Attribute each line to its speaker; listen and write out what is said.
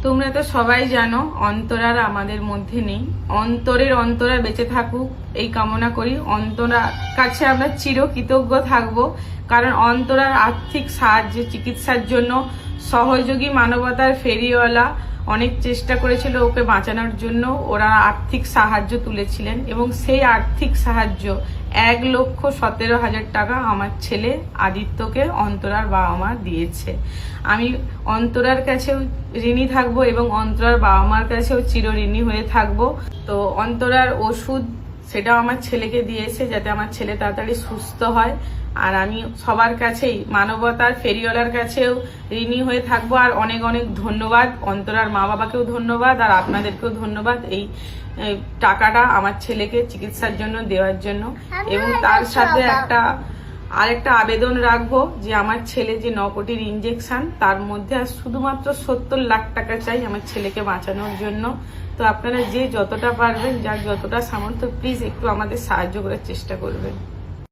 Speaker 1: তোমরা তো সবাই জানো অন্তরার আমাদের মধ্যে নেই। অন্তরা বেঁচে থাকুক এই কামনা করি। অন্তরার কাছে আমরা চিরকৃতজ্ঞ থাকব, কারণ অন্তরার আর্থিক সাহায্য, চিকিৎসার জন্য সহযোগী মানবতার ফেরিওয়ালা অনেক চেষ্টা করেছিল ওকে বাঁচানোর জন্য। ওরা আর্থিক সাহায্য তুলেছিলেন এবং সেই আর্থিক সাহায্য 1,17,000 টাকা আমার ছেলে আদিত্যকে অন্তরার বাবা মা দিয়েছে। আমি অন্তরার কাছেও ঋণী থাকবো এবং অন্তরার বাবা মার কাছেও চিরঋণী হয়ে থাকবো। তো অন্তরার ওষুধ সেটাও আমার ছেলেকে দিয়েছে যাতে আমার ছেলে তাড়াতাড়ি সুস্থ হয়। আর আমি সবার কাছেই মানবতার ফেরিওয়ালার কাছেও ঋণী হয়ে থাকবো। আর অনেক অনেক ধন্যবাদ, অন্তরার মা বাবাকেও ধন্যবাদ আর আপনাদেরকেও ধন্যবাদ এই টাকাটা আমার ছেলেকে চিকিৎসার জন্য দেওয়ার জন্য। এবং তার সাথে আরেকটা আবেদন রাখবো যে আমার ছেলে যে 9 কোটির ইনজেকশন, তার মধ্যে আর শুধুমাত্র 70 লাখ টাকা চাই আমার ছেলেকে বাঁচানোর জন্য। তো আপনারা যে যতটা পারবেন, যার যতটা সামর্থ্য, প্লিজ একটু আমাদের সাহায্য করার চেষ্টা করবেন।